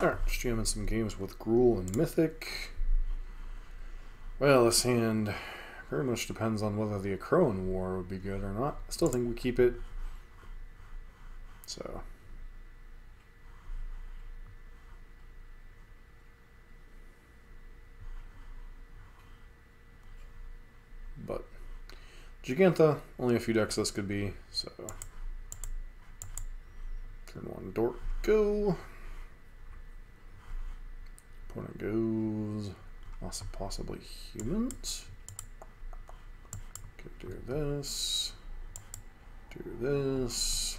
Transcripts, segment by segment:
Alright, just jamming some games with Gruul and Mythic. Well, this hand very much depends on whether the Akroan War would be good or not. I still think we keep it. So. But Jegantha, only a few decks this could be, so. Turn one, Dork, go. Opponent goes, possibly humans. Could do this, do this.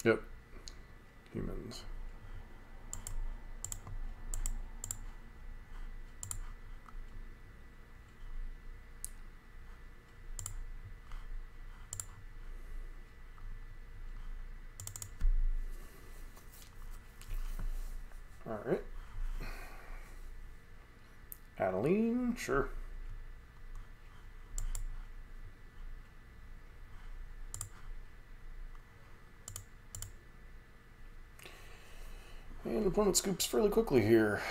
Yep, humans. Alright. Adeline, sure. And opponent scoops fairly quickly here.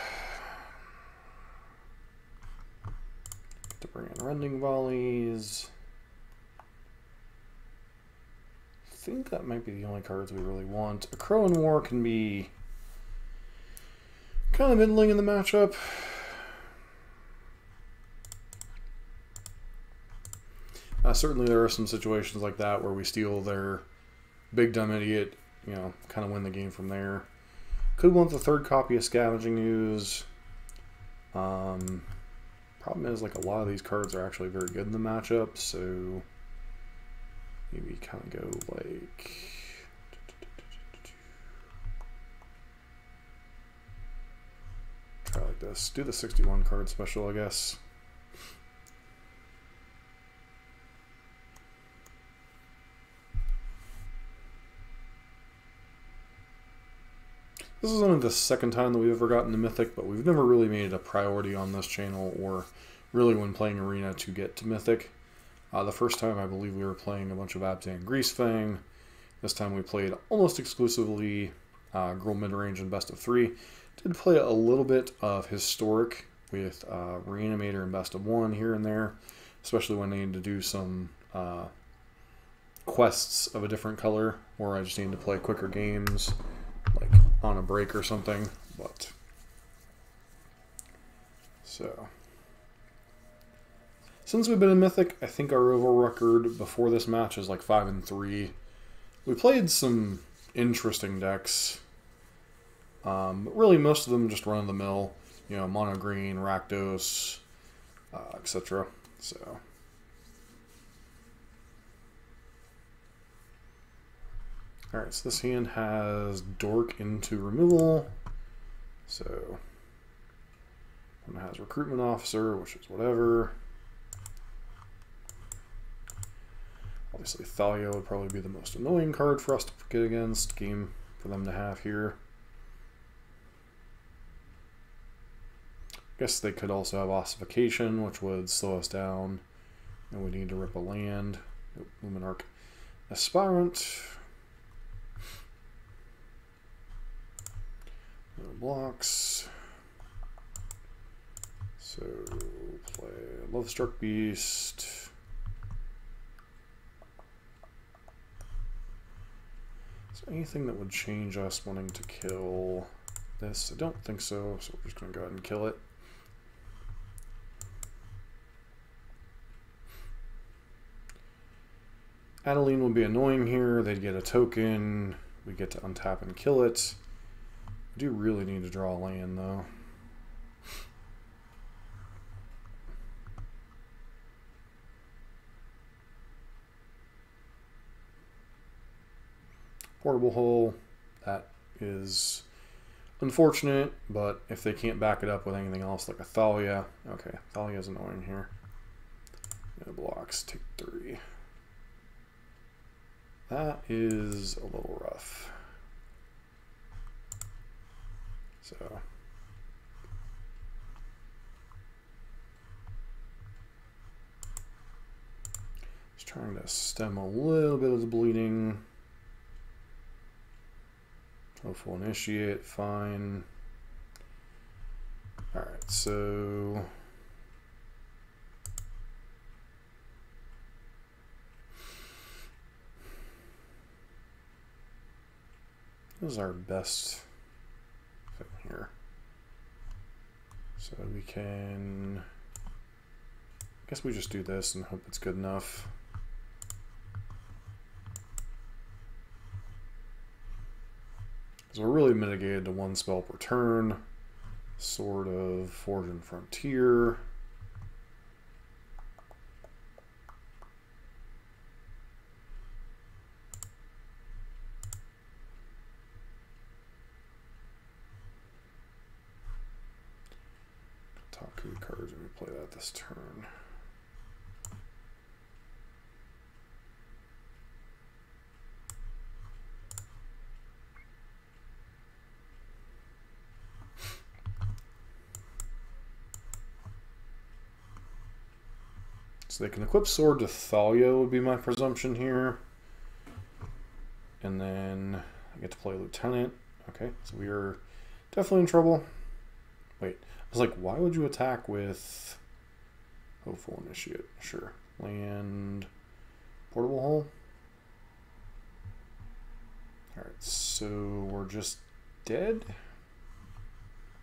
Get to bring in Rending Volleys. I think that might be the only cards we really want. Akroan War can be kind of middling in the matchup. Certainly there are some situations like that where we steal their big dumb idiot, you know, kind of win the game from there. Could want the third copy of Scavenging Ooze. Problem is, like, a lot of these cards are actually very good in the matchup, so maybe kind of go like... Try like this. Do the 61 card special, I guess. This is only the second time that we've ever gotten to Mythic, but we've never really made it a priority on this channel or really when playing Arena to get to Mythic. The first time I believe we were playing a bunch of Abzan Greasefang. This time we played almost exclusively Gruul Midrange and Best of 3. Did play a little bit of Historic with Reanimator and Best of 1 here and there, especially when I needed to do some quests of a different color, or I just needed to play quicker games, like on a break or something. But so since we've been in Mythic, I think our overall record before this match is like 5-3. We played some interesting decks. But really, most of them just run of the mill, you know, mono green, Rakdos, etc. So, all right. So this hand has Dork into removal. So, one has Recruitment Officer, which is whatever. Obviously, Thalia would probably be the most annoying card for us to get against. Game for them to have here. Guess they could also have Ossification, which would slow us down, and we need to rip a land. Nope, Luminarch Aspirant. No blocks. So play Lovestruck Beast. Is there anything that would change us wanting to kill this? I don't think so, so we're just going to go ahead and kill it. Adeline would be annoying here. They'd get a token. We get to untap and kill it. We do really need to draw a land, though. Portable Hole. That is unfortunate, but if they can't back it up with anything else like a Thalia. Okay, Thalia is annoying here. No blocks. Take 3. That is a little rough. So Trying to stem a little bit of the bleeding. Hopeful initiate, fine. Alright, so this is our best thing here. So we can, I guess we just do this and hope it's good enough. So we're really mitigated to one spell per turn. Sort of Forge and Frontier. Top 2 cards and we play that this turn. So they can equip Sword to Thalia would be my presumption here. And then I get to play Lieutenant. Okay, so we are definitely in trouble. Wait, I was like, why would you attack with Hopeful Initiate? Sure. Land Portable Hole. Alright, so we're just dead?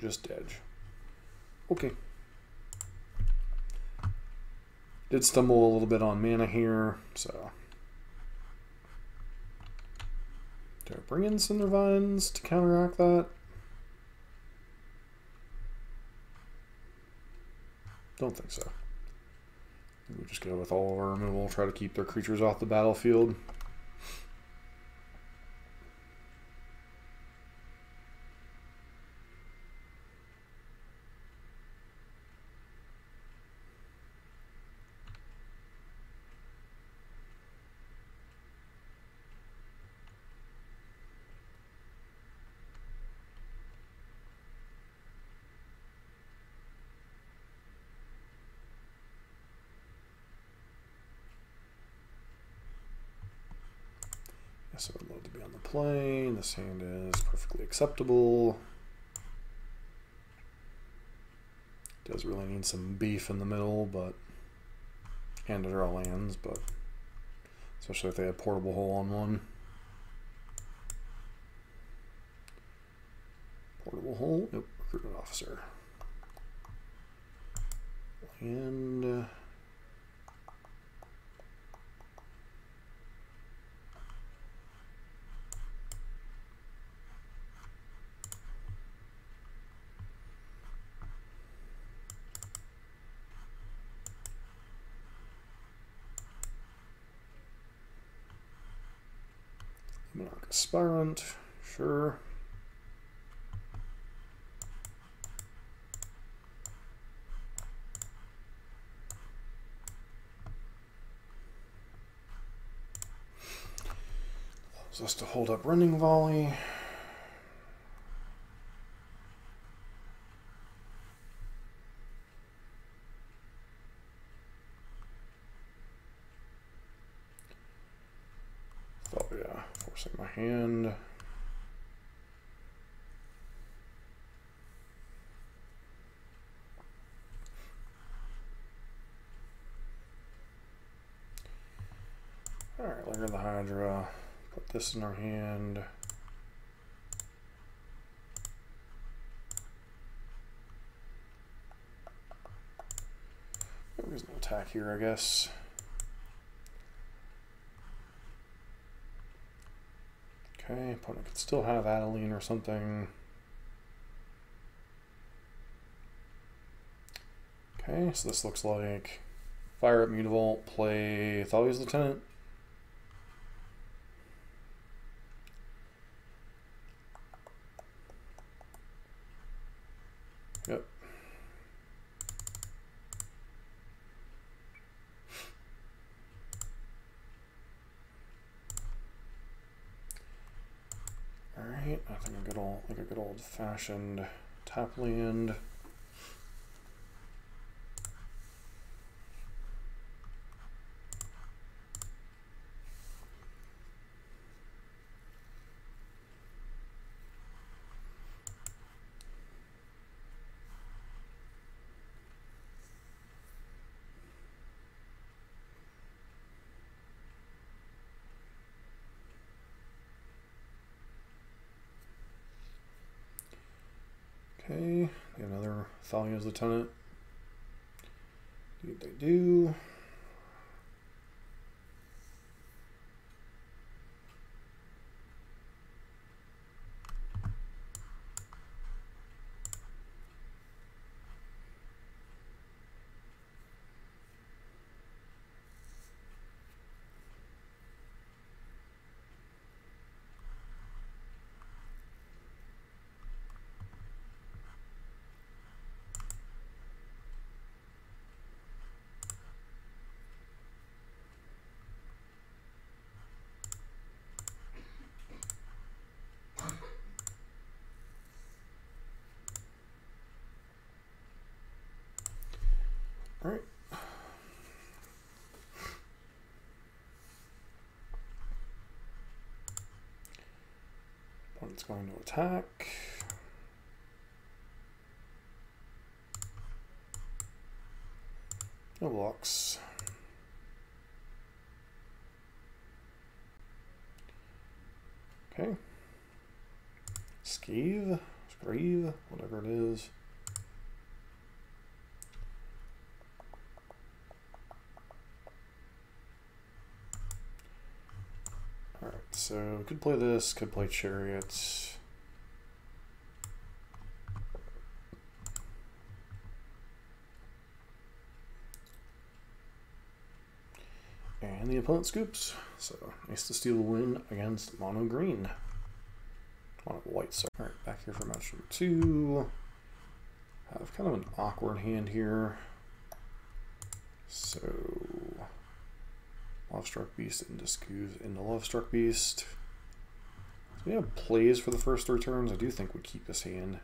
Just dead. Okay. Did stumble a little bit on mana here, so. Do I bring in Cindervines to counteract that? Don't think so. We just go with all of our removal, try to keep their creatures off the battlefield. So I'd love to be on the plane. This hand is perfectly acceptable. Does really need some beef in the middle, but and to draw lands, but especially if they have Portable Hole on one. Portable Hole, nope, Recruitment Officer. And Monarch Aspirant, sure. Allows us to hold up Rending Volley. Oh yeah, forcing my hand. Alright, Lair the Hydra. Put this in our hand. There's no attack here, I guess. Okay, opponent could still have Adeline or something. Okay, so this looks like fire up Mutavault, play Thalia's Lieutenant. Yep. Alright, I think a good old fashioned tap land. Okay, another Thalia's Lieutenant. Do what they do. All right. Opponent's going to attack. No blocks. Okay. Scave, whatever it is. Alright, so could play this, could play Chariot. And the opponent scoops. So nice to steal a win against mono green. Mono white, sorry. Alright, back here for match number 2. Have kind of an awkward hand here. So Lovestruck Beast into Ooze into Lovestruck Beast. So we have plays for the first 3 turns. I do think we keep this hand.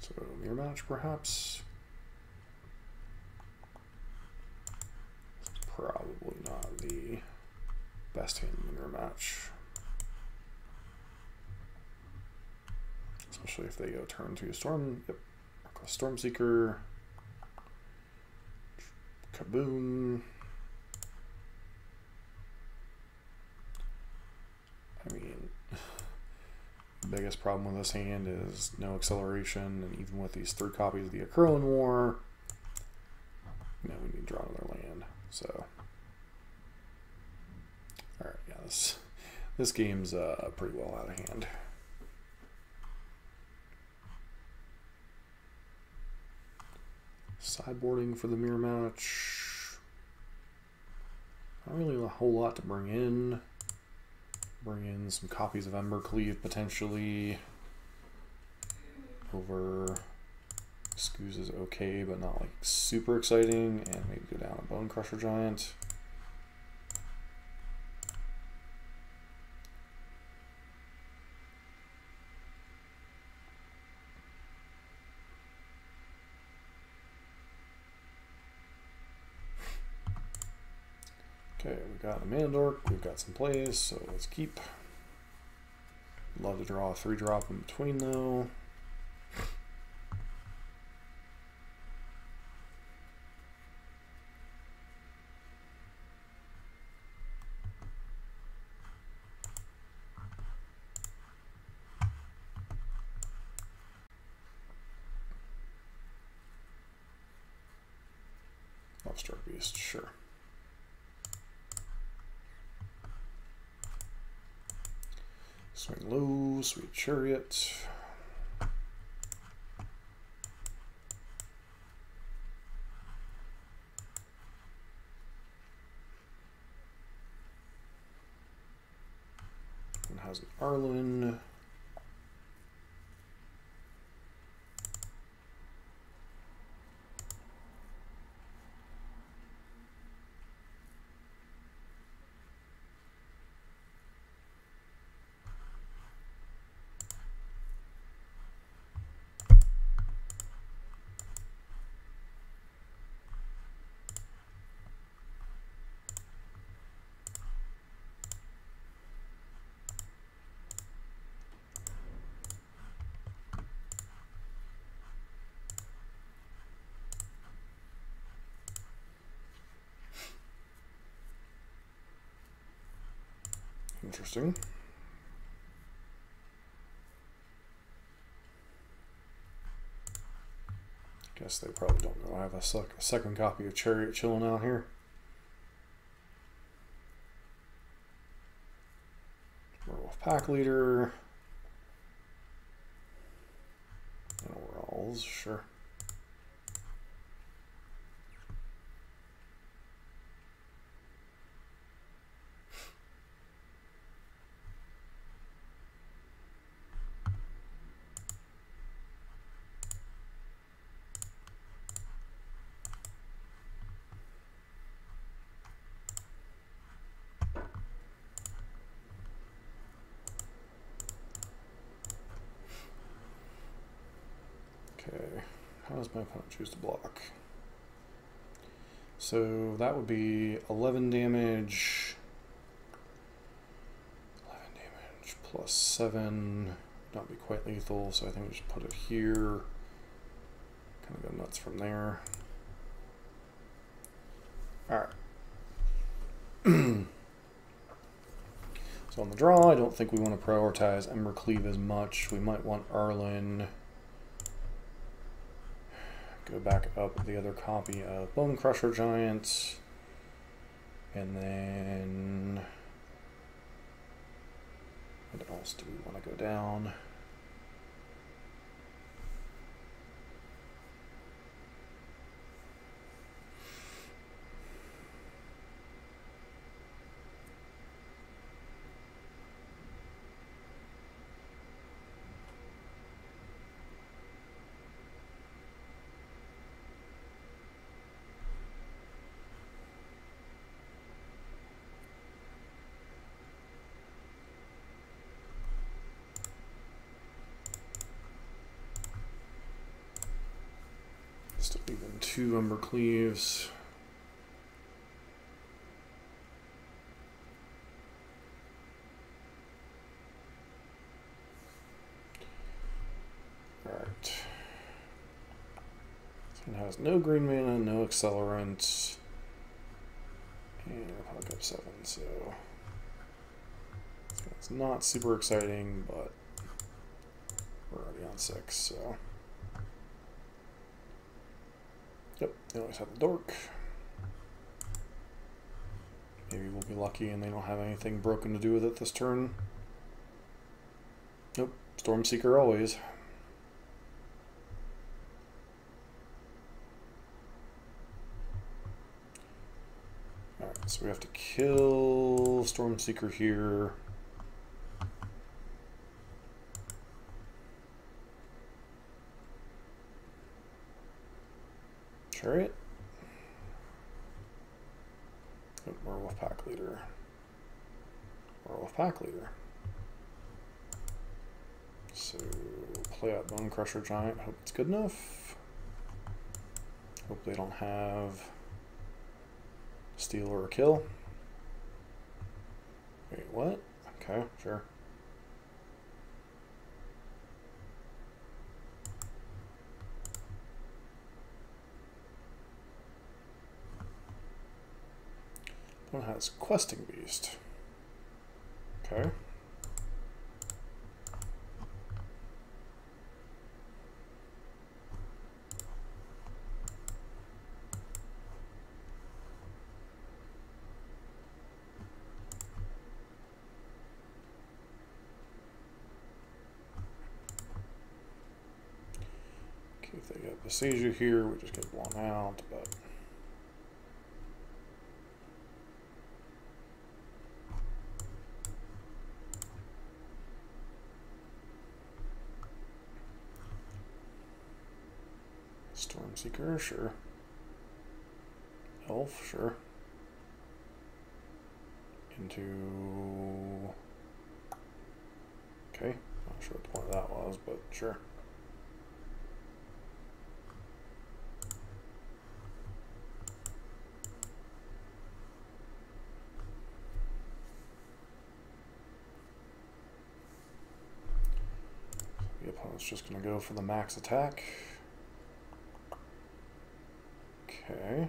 So mirror match perhaps. Probably not the best hand in the mirror match. Especially if they go turn 2 Storm. Yep. Reckless Stormseeker. Kaboom. I mean, the biggest problem with this hand is no acceleration, and even with these 3 copies of the Akroan War, you know, we need to draw another land. So, all right, yeah, this game's pretty well out of hand. Sideboarding for the mirror match. Not really a whole lot to bring in. Bring in some copies of Embercleave potentially. Over Ooze is okay, but not like super exciting. And maybe go down a Bonecrusher Giant. Okay, we got a Mandork, we've got some plays, so let's keep. Love to draw a 3-drop in between though. Lovestruck Beast, sure. Swing low, sweet Chariot. One has an Arlen. Interesting. guess they probably don't know I have a second copy of Chariot chilling out here. Werewolf Pack Leader. Llanowar Elves, sure. Okay, how does my opponent choose to block? So that would be 11 damage. 11 damage plus 7. Not be quite lethal, so I think we should put it here. Kind of go nuts from there. Alright. So on the draw, I don't think we want to prioritize Embercleave as much. We might want Arlen. Go back up the other copy of Bonecrusher Giant. And then... what else do we want to go down? Still leaving 2 Embercleaves. Alright. This one has no green mana, no accelerants. And I'll pick up 7, so it's not super exciting, but we're already on 6, so. Yep, they always have the Dork. Maybe we'll be lucky and they don't have anything broken to do with it this turn. Nope, Stormseeker always. Alright, so we have to kill Stormseeker here. Chariot. Werewolf Pack Leader. Werewolf Pack Leader. So play out Bonecrusher Giant. Hope it's good enough. Hope they don't have steal or a kill. Wait, what? Okay, sure. One has Questing Beast. Okay. Okay, if they got Boseiju here, we just get blown out, but Stormseeker, sure. Elf, sure. Into... okay, not sure what the point of that was, but sure. The opponent's just going to go for the max attack. Okay.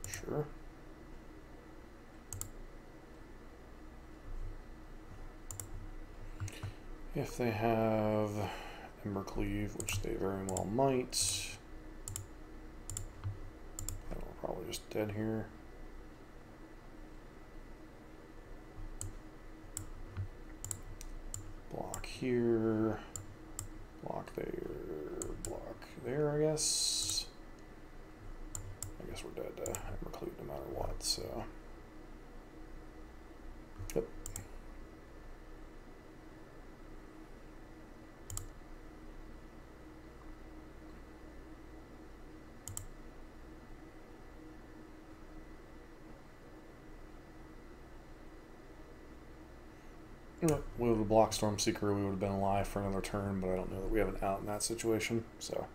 Sure. If they have Embercleave, which they very well might. And we're probably just dead here. Block here. Block there, I guess. I guess we're dead to Embercleave no matter what, so. Yep. We would have blocked Stormseeker, we would have been alive for another turn, but I don't know that we have an out in that situation, so.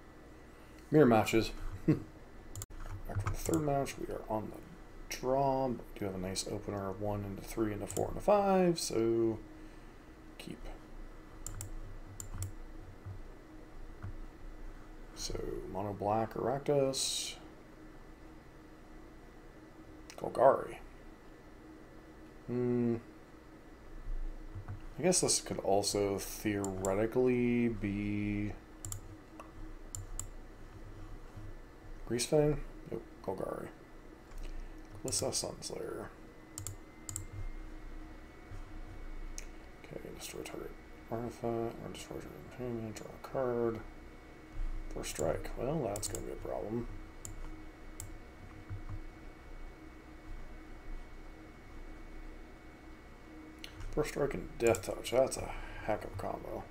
Mirror matches. Back for the third match, we are on the draw, but we do have a nice opener of 1 into 3 into 4 into 5, so keep. So, mono black Rakdos. Golgari. I guess this could also theoretically be Greasefang? Nope, Golgari. Sun's Lair. Okay, destroy target artifact, or destroy target enchantment, draw a card. First strike. Well, that's going to be a problem. First strike and death touch. That's a heck of a combo.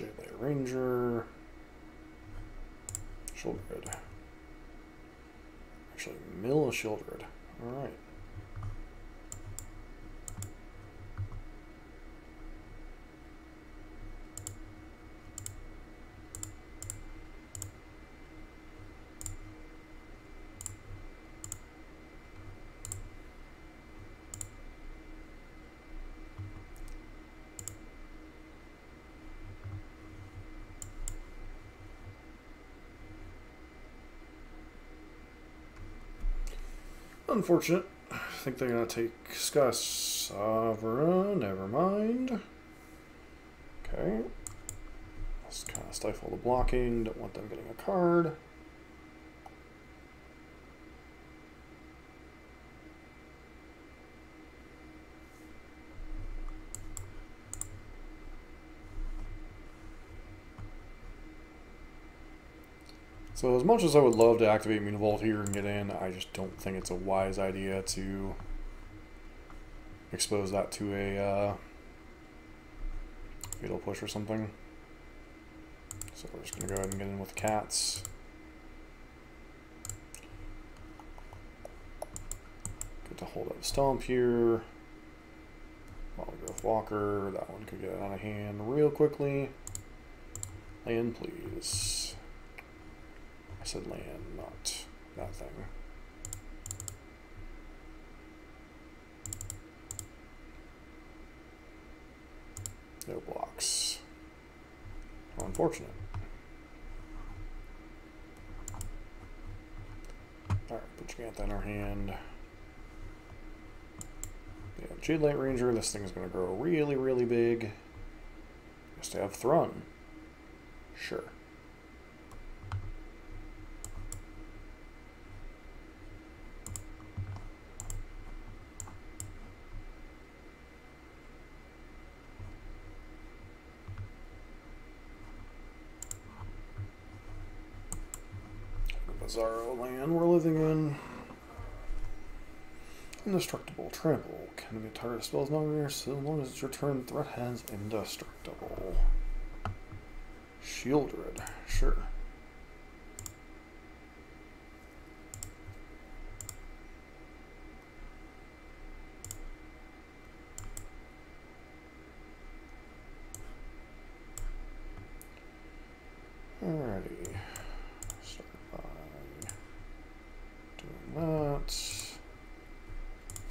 Lair Ranger. Shieldred. Actually, mill a Shieldred. Alright. Unfortunate. I think they're going to take Skysovereign. Never mind. Okay. Let's kind of stifle the blocking. Don't want them getting a card. So as much as I would love to activate Mutavault here and get in, I just don't think it's a wise idea to expose that to a fatal push or something. So we're just going to go ahead and get in with cats. Good to hold up Stomp here. Growth Walker, that one could get out of hand real quickly. Land, please. I said land, not that thing. No blocks. How unfortunate. Alright, put Jegantha in our hand. Yeah, Jade Light Ranger, this thing is going to grow really, really big. Just to have Thrun. Sure. Bizarro land we're living in. Indestructible. Trample. Can be a target spells longer, so long as it's your turn, threat has indestructible. Shieldred. Sure. Alrighty. Start by doing that.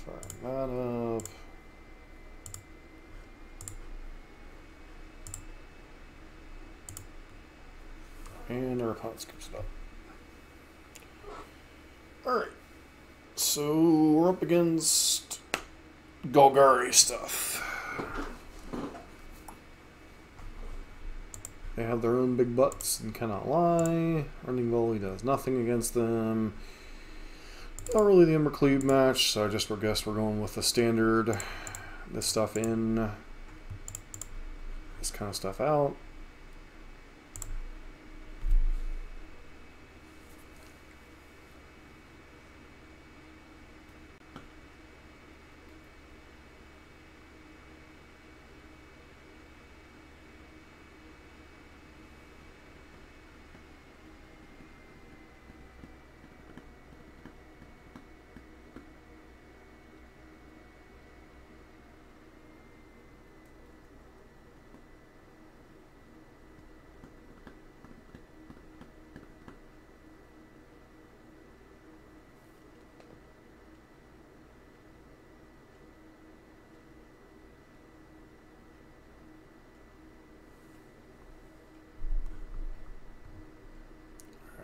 Firing that And our opponent scoops it up. Alright. So we're up against Golgari stuff. They have their own big butts and cannot lie. Running Volley does nothing against them. Not really the Embercleave match, so I just guess we're going with the standard. This stuff in, this kind of stuff out.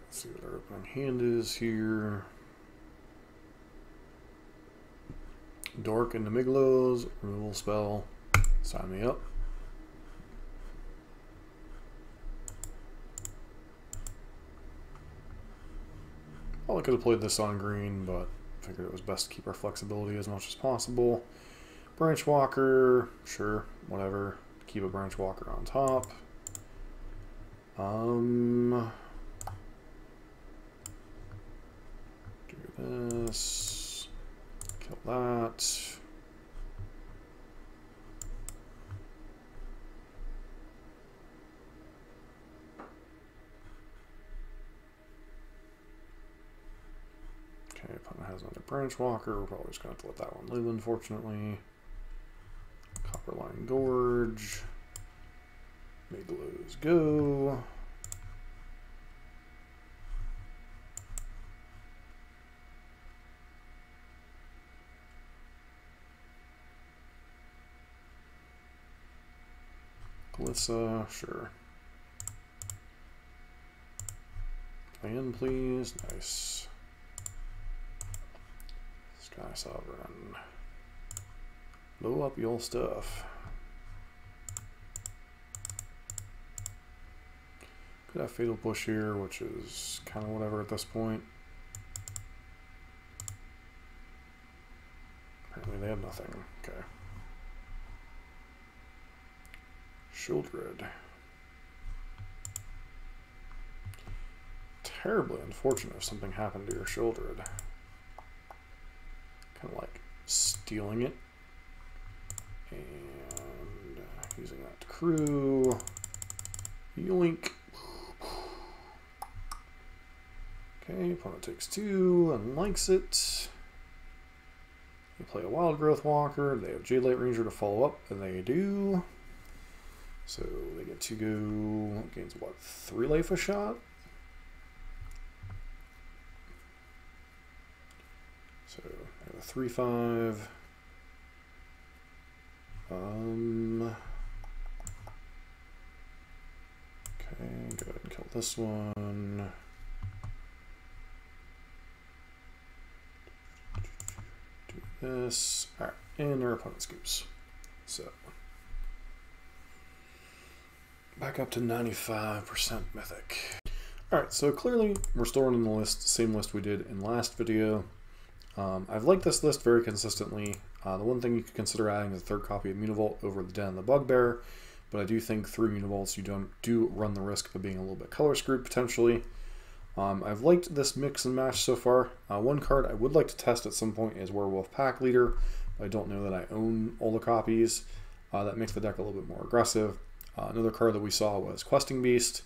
Let's see what our opening hand is here. Dork into Miglos, removal spell, sign me up. Well, I could have played this on green, but figured it was best to keep our flexibility as much as possible. Branch Walker, sure, whatever. Keep a Branch Walker on top. Do this. Kill that. Okay, opponent has another Branch Walker. We're probably just going to have to let that one live, unfortunately. Copperline Gorge. Miglos go. Glissa, sure. Land, please. Nice. Skysovereign. Blow up your stuff. Could have Fatal Push here, which is kind of whatever at this point. Apparently they have nothing. Okay. Shieldred. Terribly unfortunate if something happened to your Shieldred. Kind of like stealing it. And using that to crew. Yoink. Okay, opponent takes 2 and likes it. You play a Wild Growth Walker. They have Jade Light Ranger to follow up, and they do. So they get to go, gains what, 3 life a shot? So they have a 3/5. Okay, go ahead and kill this one. Do this. Alright, and our opponent scoops. So back up to 95% Mythic. Alright, so clearly we're still running the list, same list we did in last video. I've liked this list very consistently. The one thing you could consider adding is a 3rd copy of Mutavault over the Den of the Bugbear, but I do think through Mutavaults you do run the risk of being a little bit color screwed potentially. I've liked this mix and match so far. One card I would like to test at some point is Werewolf Pack Leader. I don't know that I own all the copies. That makes the deck a little bit more aggressive. Another card that we saw was Questing Beast.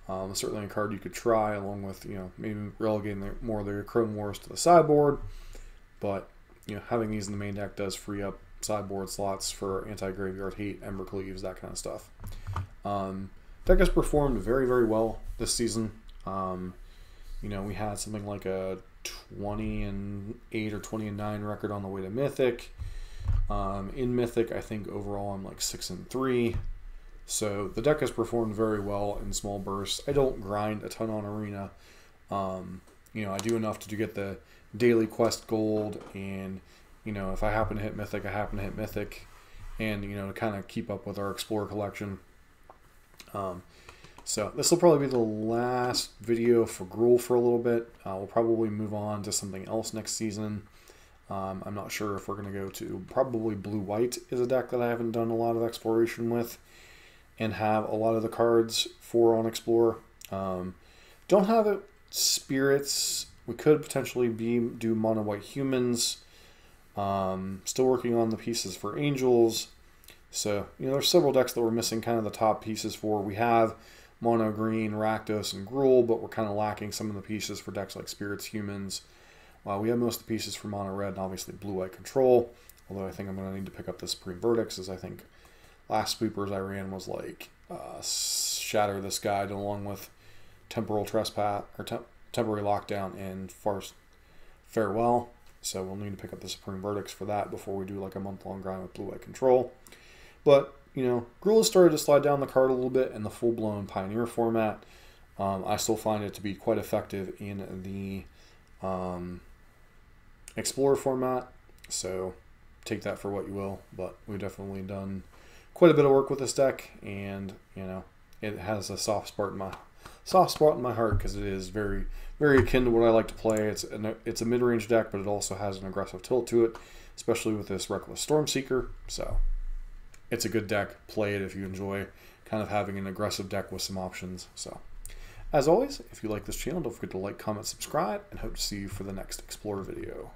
Certainly a card you could try, along with, maybe relegating more of the Akroan Wars to the sideboard. But, having these in the main deck does free up sideboard slots for anti-graveyard hate, Embercleaves, that kind of stuff. Deck has performed very, very well this season. We had something like a 20-8 or 20-9 record on the way to Mythic. In Mythic, I think overall I'm like 6-3. So the deck has performed very well in small bursts. I don't grind a ton on Arena. You know, I do enough to get the daily quest gold, and you know, if I happen to hit Mythic, I happen to hit Mythic, and you know, to kind of keep up with our Explorer collection. So this will probably be the last video for Gruul for a little bit. We'll probably move on to something else next season. I'm not sure if we're going to go to probably Blue-White is a deck that I haven't done a lot of exploration with and have a lot of the cards for on Explorer. Don't have it Spirits. We could potentially do mono white humans. Still working on the pieces for Angels. So, you know, there's several decks that we're missing kind of the top pieces for. We have mono green, Rakdos, and Gruul, but we're kind of lacking some of the pieces for decks like Spirits, Humans. We have most of the pieces for mono red and obviously blue-white control. Although I think I'm going to need to pick up the Supreme Verdicts, as I think last Spoopers I ran was like Shatter this Guide along with Temporal Trespass, or Temporary Lockdown, and Farewell. So we'll need to pick up the Supreme Verdicts for that before we do like a month-long grind with blue-white control. But, you know, Gruul has started to slide down the card a little bit in the full-blown Pioneer format. I still find it to be quite effective in the Explorer format, so take that for what you will. But we've definitely done quite a bit of work with this deck, and, you know, it has a soft spot in my heart because it is very, very akin to what I like to play. It's a mid-range deck, but it also has an aggressive tilt to it, especially with this Reckless Stormseeker. So it's a good deck. Play it if you enjoy kind of having an aggressive deck with some options. So as always, if you like this channel, don't forget to like, comment, subscribe, and hope to see you for the next Explorer video.